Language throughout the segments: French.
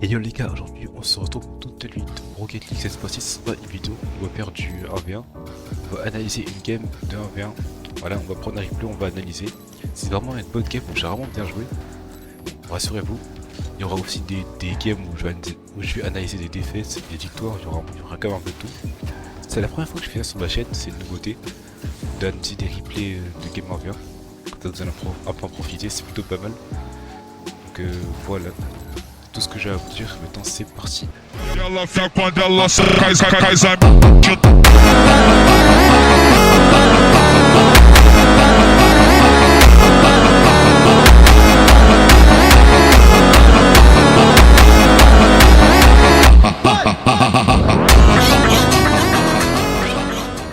Et yo les gars, aujourd'hui on se retrouve pour toute nuit de Rocket League. Cette fois-ci ce sera une vidéo, on va faire du 1v1. On va analyser une game de 1v1. Voilà, on va prendre un replay, on va analyser. C'est vraiment une bonne game où j'ai vraiment bien joué. Rassurez-vous, il y aura aussi des games où je vais analyser des défaites, des victoires, il y aura quand même un peu de tout. C'est la première fois que je fais ça sur ma chaîne, c'est une nouveauté. D'analyser des replays de game 1v1. Comme ça vous allez un peu en profiter, c'est plutôt pas mal. Donc voilà. Tout ce que j'ai à vous dire, maintenant c'est parti.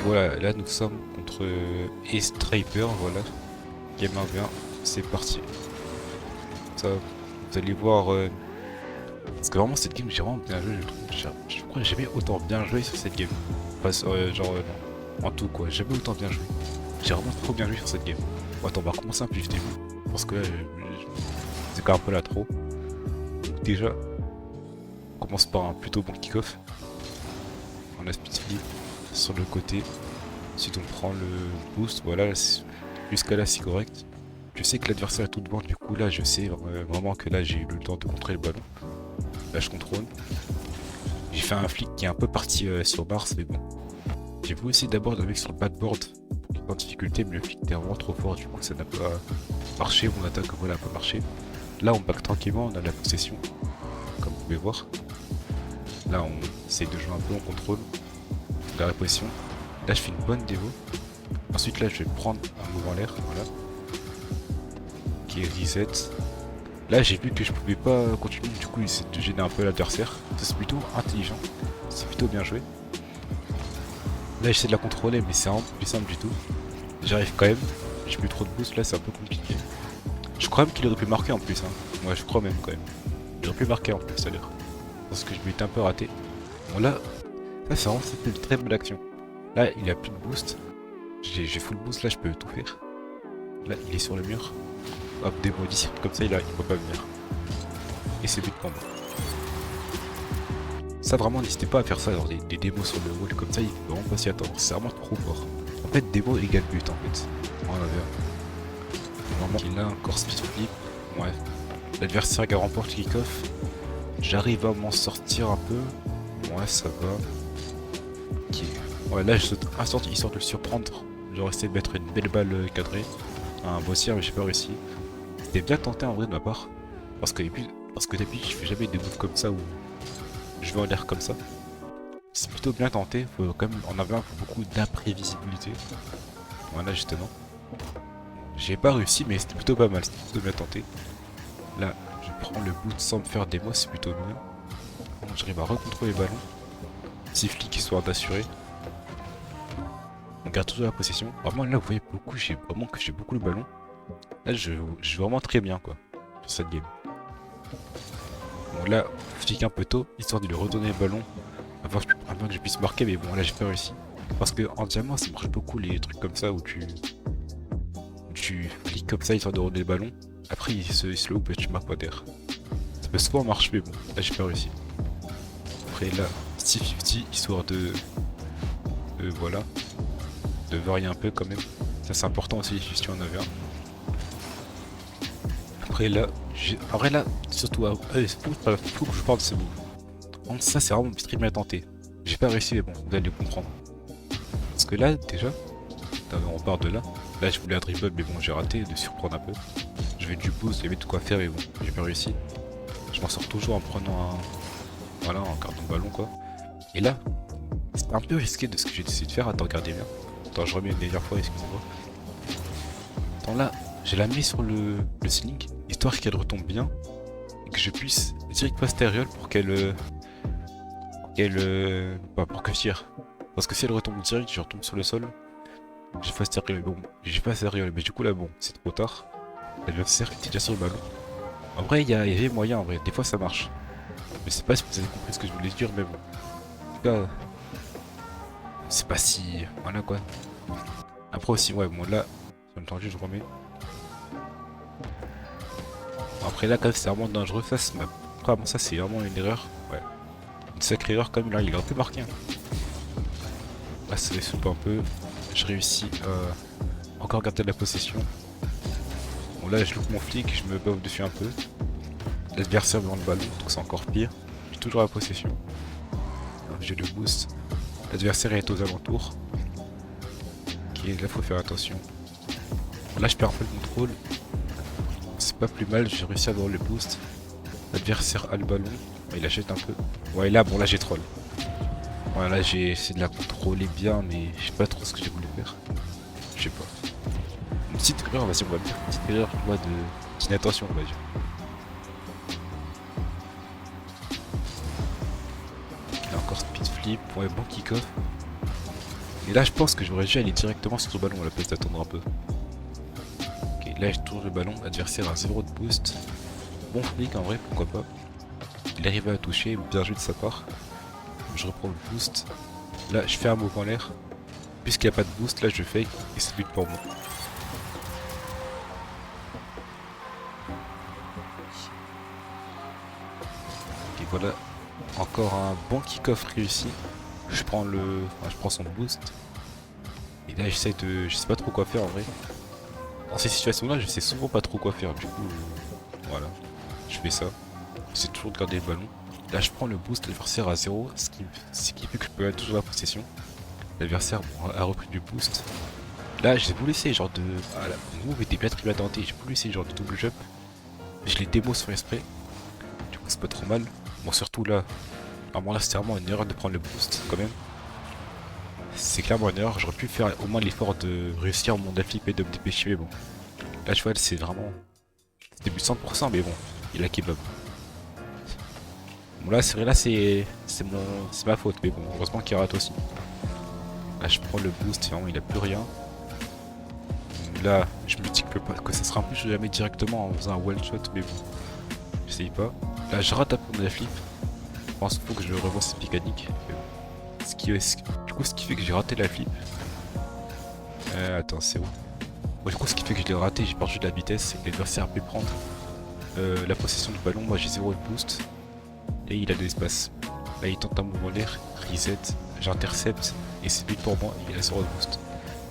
Voilà, là nous sommes contre E-Striper, voilà. Game 1v1, c'est parti. Ça, vous allez voir... Parce que vraiment cette game j'ai vraiment bien joué, je crois que j'ai jamais autant bien joué sur cette game. Enfin, non, en tout quoi, j'ai jamais autant bien joué. J'ai vraiment trop bien joué sur cette game. Bon, attends, on va recommencer un peu du début. Parce que là, c'est quand même un peu là trop. Donc déjà, on commence par un plutôt bon kick-off. On a speed flip sur le côté. Ensuite on prend le boost, voilà, jusqu'à là c'est correct. Je sais que l'adversaire est tout devant, du coup là je sais vraiment que là j'ai eu le temps de contrôler le ballon. Là je contrôle. J'ai fait un flick qui est un peu parti sur Mars, mais bon. J'ai voulu aussi d'abord le mec sur le backboard pour qu'il y ait pas de difficulté, mais le flick était vraiment trop fort, du coup ça n'a pas marché, mon attaque voilà n'a pas marché. Là on back tranquillement, on a la possession, comme vous pouvez voir. Là on essaye de jouer un peu, on contrôle, on garde la position. Là je fais une bonne dévo. Ensuite là je vais prendre un mouvement en l'air, voilà. Qui est reset. Là j'ai vu que je pouvais pas continuer, du coup il essaie de gêner un peu l'adversaire. C'est plutôt intelligent, c'est plutôt bien joué. Là j'essaie de la contrôler mais c'est vraiment plus simple du tout. J'arrive quand même, j'ai plus trop de boost, là c'est un peu compliqué. Je crois même qu'il aurait pu marquer en plus, hein. Ouais je crois même quand même. Il aurait pu marquer en plus à l'heure. Parce que je m'étais un peu raté. Bon là, ça c'est vraiment une très bonne action. Là il a plus de boost. J'ai full boost, là je peux tout faire. Là il est sur le mur. Hop, démoli, comme ça il peut pas venir. Et c'est but pour moi. Ça vraiment n'hésitez pas à faire ça, genre des démos sur le wall comme ça, il faut vraiment pas s'y attendre, c'est vraiment trop fort. En fait démo égale but en fait. Voilà, vraiment il a encore speed flip. Ouais. L'adversaire qui remporte le kick-off. J'arrive à m'en sortir un peu. Ouais ça va. Ok. Ouais là je saute instant histoire de le surprendre. J'aurais essayé de mettre une belle balle cadrée. Un bossier mais j'ai pas réussi. C'était bien tenté en vrai de ma part. Parce que d'habitude je fais jamais des moves comme ça où je vais en l'air comme ça. C'est plutôt bien tenté, faut quand même en avoir beaucoup d'imprévisibilité. Voilà justement. J'ai pas réussi mais c'était plutôt pas mal, c'était plutôt bien tenté. Là je prends le boot sans me faire des mots, c'est plutôt mieux. Bon, j'arrive à recontrôler le ballon. Petit flic histoire d'assurer. On garde toujours la possession. Vraiment là vous voyez beaucoup, j'ai beaucoup le ballon. Là je joue vraiment très bien quoi sur cette game. Bon là flic un peu tôt, histoire de lui redonner le ballon avant que je puisse marquer, mais bon là j'ai pas réussi. Parce que en diamant ça marche beaucoup les trucs comme ça où tu flics comme ça histoire de redonner le ballon. Après il se loupe et tu marques pas d'air. Ça peut souvent marcher mais bon là j'ai pas réussi. Après là 50-50 histoire de voilà. De varier un peu quand même. Ça c'est important aussi si tu en avais un. Après là, surtout, faut que je parle de ces moves. Ça c'est vraiment très bien tenté. J'ai pas réussi mais bon, vous allez comprendre. Parce que là déjà, on part de là. Là je voulais un dribble mais bon j'ai raté de surprendre un peu. Je vais du boost, j'avais de quoi faire mais bon, j'ai pas réussi. Je m'en sors toujours en prenant voilà, en gardant le ballon quoi. Et là, c'est un peu risqué de ce que j'ai décidé de faire. Attends, regardez bien. Attends, je remets une dernière fois, excusez-moi. Attends là, j'ai la mis sur le sling, histoire qu'elle retombe bien et que je puisse direct passer aérial pour qu'elle pour que je tire. Parce que si elle retombe direct, je retombe sur le sol. J'ai pas aérial, bon, j'ai pas aérial, mais du coup là bon, c'est trop tard. L'adversaire était déjà sur le ballon. En vrai, il y avait moyen, en vrai, des fois ça marche. Mais c'est pas si vous avez compris ce que je voulais dire, mais bon. En tout cas, c'est pas si. Voilà quoi. Après aussi, ouais, bon là, bien entendu, je remets. Après là, quand même, c'est vraiment dangereux. Ça, c'est ma après, bon, ça c'est vraiment une erreur. Ouais. Une sacrée erreur comme là, il a un peu marqué. Hein. Là, ça les soupe un peu. Je réussis à encore garder la possession. Bon, là, je loupe mon flic, je me bats dessus un peu. L'adversaire me rend le ballon, donc c'est encore pire. J'ai toujours la possession. J'ai le boost. L'adversaire est aux alentours. Ok, là, faut faire attention. Bon, là, je perds un peu le contrôle. C'est pas plus mal, j'ai réussi à avoir le boost. L'adversaire a le ballon, il achète un peu. Ouais, là, bon, là, j'ai troll. Voilà, j'ai essayé de la contrôler bien, mais je sais pas trop ce que j'ai voulu faire. Je sais pas. Une petite erreur, vas-y, on va dire. Une petite erreur, moi, d'inattention, on va dire. Il a encore speed flip, ouais, bon kick-off. Et là, je pense que j'aurais dû aller directement sur le ballon à la place d'attendre un peu. Ok, là, je tourne le ballon, adversaire a 0 de boost. Bon flic en vrai, pourquoi pas. Il arrive à toucher, bien joué de sa part. Je reprends le boost. Là, je fais un move en l'air. Puisqu'il n'y a pas de boost, là je fake et c'est but pour moi. Et voilà, encore un bon kick-off réussi. Je prends je prends son boost. Et là j'essaie de, je sais pas trop quoi faire en vrai. Dans ces situations-là, je sais souvent pas trop quoi faire. Du coup, voilà, je fais ça. C'est toujours de garder le ballon. Là je prends le boost, l'adversaire à 0, ce qui fait que je peux avoir toujours la possession. L'adversaire bon, a repris du boost. Là j'ai voulu essayer genre de... Ah là, mon move était bien très bien tenté, j'ai voulu essayer genre de double jump. Je l'ai démo sans esprit. Du coup c'est pas trop mal. Bon surtout là, vraiment là c'était vraiment une erreur de prendre le boost quand même. C'est clairement une erreur, j'aurais pu faire au moins l'effort de réussir mon flip et de me dépêcher mais bon. Là je vois c'est vraiment... C'était but 100% mais bon, il a kebab. Bon là c'est vrai là c'est ma faute mais bon heureusement qu'il rate aussi. Là je prends le boost, vraiment il a plus rien. Là je me dis que ça sera un peu jamais directement en faisant un one shot mais bon. J'essaye pas. Là je rate un peu mon flip. Je pense qu'il faut que je revoie cette mécanique. Du coup ce qui fait que j'ai raté la flip. Attends c'est où bon, du coup ce qui fait que je l'ai raté, j'ai perdu de la vitesse et que l'adversaire a pu prendre la possession du ballon. Moi j'ai 0 de boost. Et il a de l'espace. Là il tente un mouvement en l'air, reset, j'intercepte et c'est but pour moi, il a 0 de boost.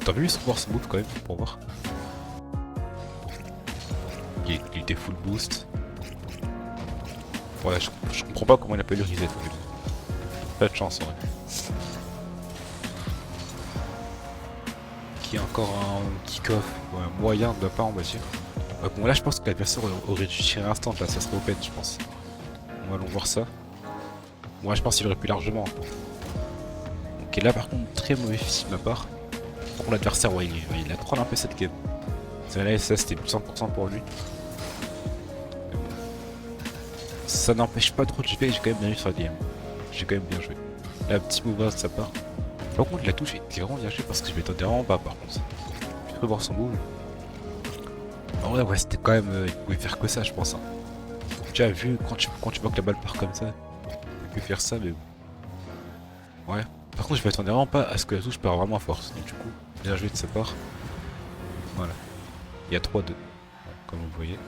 T'as vu voir ce move quand même pour voir. Il était full boost. Voilà, je comprends pas comment il a pas eu le reset. Pas de chance en vrai. Qui est encore un kick-off moyen de la part on va dire. Bon là je pense que l'adversaire aurait dû tirer instant là, ça serait open je pense. Bon, allons voir ça. Moi je pense qu'il aurait pu largement. Ok là par contre très mauvais fils de ma part. Pour l'adversaire ouais il a troll un peu cette game. Là ça c'était 100% pour lui. Ça n'empêche pas trop de jouer, j'ai quand même bien joué sur la game. J'ai quand même bien joué. Là petit move de sa part. Par contre la touche était vraiment bien jouée parce que je m'attendais vraiment pas par contre. Je peux voir son move. En vrai ouais c'était quand même... il pouvait faire que ça je pense. Hein. Tu as vu quand tu vois que la balle part comme ça. Il peut faire ça mais... Ouais. Par contre je m'attendais vraiment pas à ce que la touche part vraiment à force. Donc du coup, bien joué de sa part. Voilà. Il y a 3-2. Bon, comme vous voyez.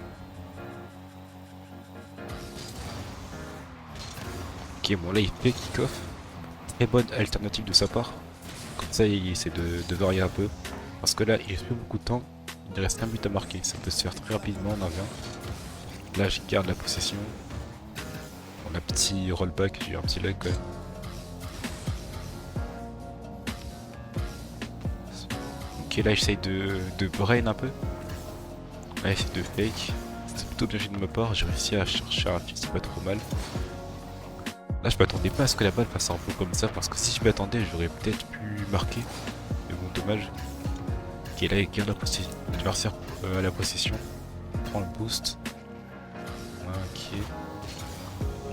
Ok bon là il fait kick-off. Très bonne alternative de sa part. Comme ça il essaie de varier un peu. Parce que là il reste plus beaucoup de temps. Il reste un but à marquer. Ça peut se faire très rapidement en avion. Là je garde la possession. On a petit rollback, j'ai eu un petit lag quand même. Ok là j'essaye de brain un peu. Là j'essaie de fake. C'est plutôt bien joué de ma part, j'ai réussi à chercher un petit, c'est pas trop mal. Là je m'attendais pas à ce que la balle fasse un peu comme ça parce que si je m'attendais j'aurais peut-être pu marquer. Mais bon dommage. Ok là il garde la possession. L'adversaire à la possession. Prend le boost. Ok.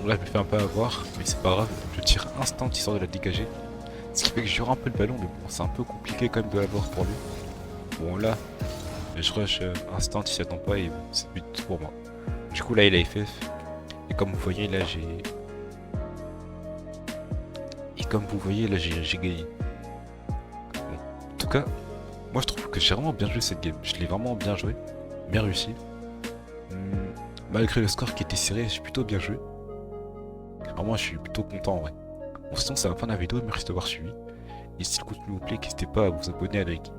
Bon, là je me fais un peu avoir mais c'est pas grave. Je tire instant qui sort de la dégagée. Ce qui fait que j'aurai un peu le ballon mais bon c'est un peu compliqué quand même de l'avoir pour lui. Bon là je rush instant il s'y attend pas et bon, c'est but pour moi. Du coup là il a FF. Et comme vous voyez là j'ai gagné. Bon, en tout cas, moi je trouve que j'ai vraiment bien joué cette game. Je l'ai vraiment bien joué, bien réussi. Malgré le score qui était serré, j'ai plutôt bien joué. Vraiment, je suis plutôt content en vrai. Bon, sinon, c'est la fin de la vidéo. Merci d'avoir suivi. Et s'il vous plaît, n'hésitez pas à vous abonner avec